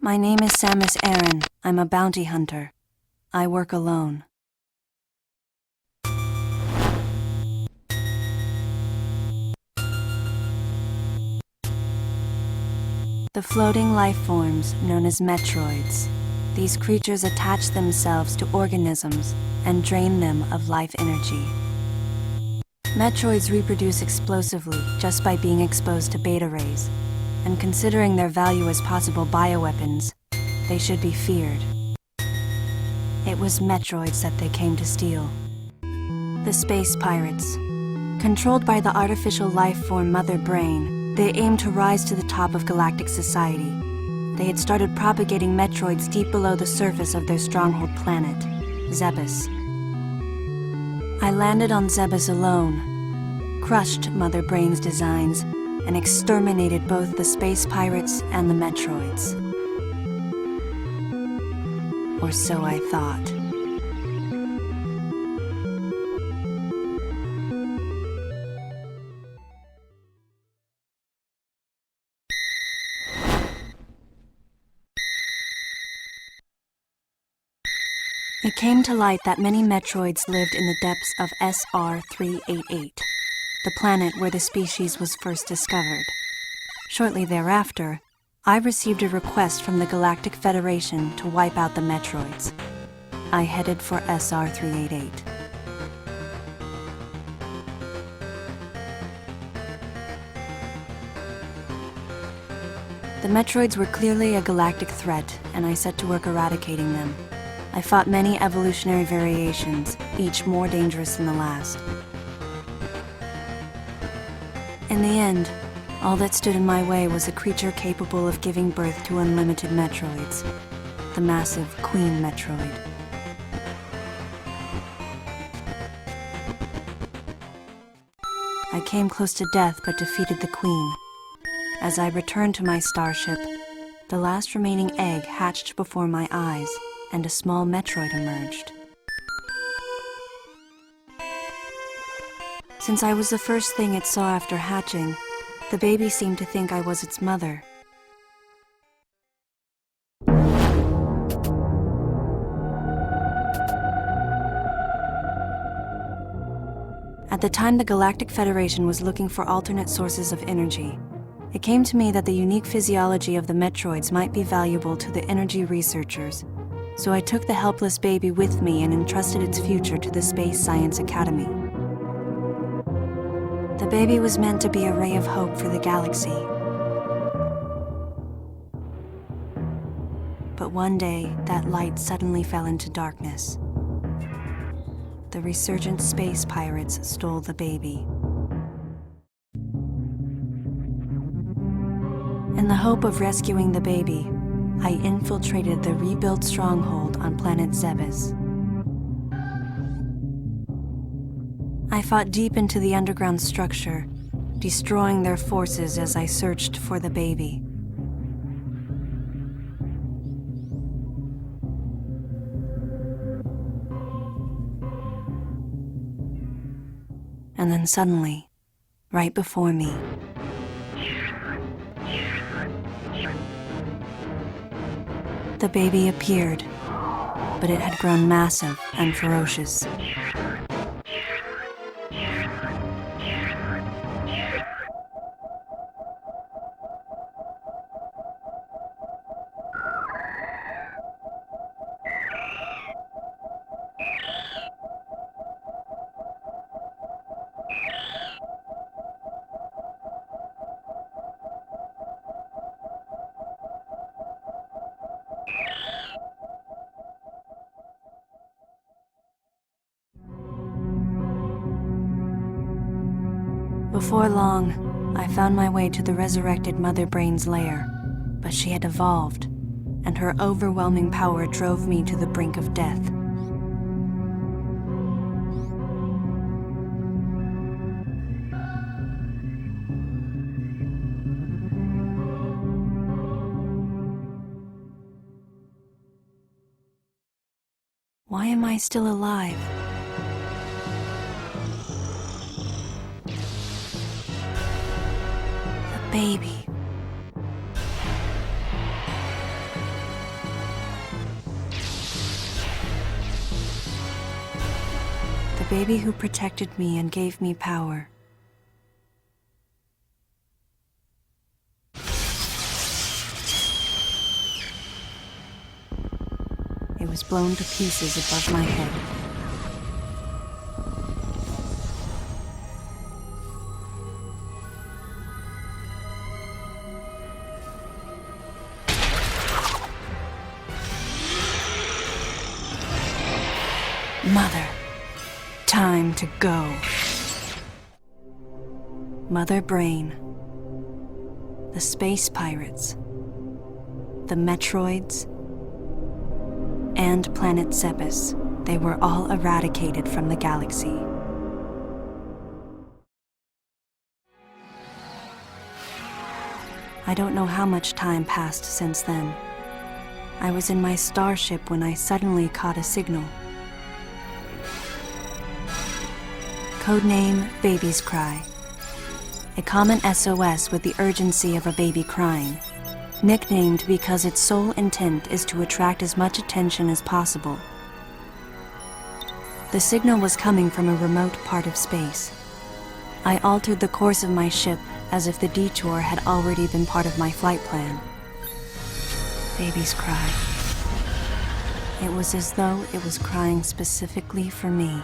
My name is Samus Aran. I'm a bounty hunter. I work alone. The floating life forms known as Metroids. These creatures attach themselves to organisms and drain them of life energy. Metroids reproduce explosively just by being exposed to beta rays, and considering their value as possible bioweapons, they should be feared. It was Metroids that they came to steal. The space pirates. Controlled by the artificial life form Mother Brain, they aimed to rise to the top of galactic society. They had started propagating Metroids deep below the surface of their stronghold planet, Zebes. I landed on Zebes alone, crushed Mother Brain's designs, and exterminated both the space pirates and the Metroids. Or so I thought. It came to light that many Metroids lived in the depths of SR-388, the planet where the species was first discovered. Shortly thereafter, I received a request from the Galactic Federation to wipe out the Metroids. I headed for SR-388. The Metroids were clearly a galactic threat, and I set to work eradicating them. I fought many evolutionary variations, each more dangerous than the last. In the end, all that stood in my way was a creature capable of giving birth to unlimited Metroids, the massive Queen Metroid. I came close to death but defeated the Queen. As I returned to my starship, the last remaining egg hatched before my eyes, and a small Metroid emerged. Since I was the first thing it saw after hatching, the baby seemed to think I was its mother. At the time, the Galactic Federation was looking for alternate sources of energy. It came to me that the unique physiology of the Metroids might be valuable to the energy researchers, so I took the helpless baby with me and entrusted its future to the Space Science Academy. The baby was meant to be a ray of hope for the galaxy. But one day, that light suddenly fell into darkness. The resurgent space pirates stole the baby. In the hope of rescuing the baby, I infiltrated the rebuilt stronghold on planet Zebes. I fought deep into the underground structure, destroying their forces as I searched for the baby. And then suddenly, right before me, the baby appeared, but it had grown massive and ferocious. Before long, I found my way to the resurrected Mother Brain's lair, but she had evolved, and her overwhelming power drove me to the brink of death. Why am I still alive? The baby. baby who protected me and gave me power. It was blown to pieces above my head. Mother, time to go. Mother Brain, the space pirates, the Metroids, and Planet Zebes, they were all eradicated from the galaxy. I don't know how much time passed since then. I was in my starship when I suddenly caught a signal. Codename Baby's Cry. A common SOS with the urgency of a baby crying. Nicknamed because its sole intent is to attract as much attention as possible. The signal was coming from a remote part of space. I altered the course of my ship as if the detour had already been part of my flight plan. Baby's Cry. It was as though it was crying specifically for me.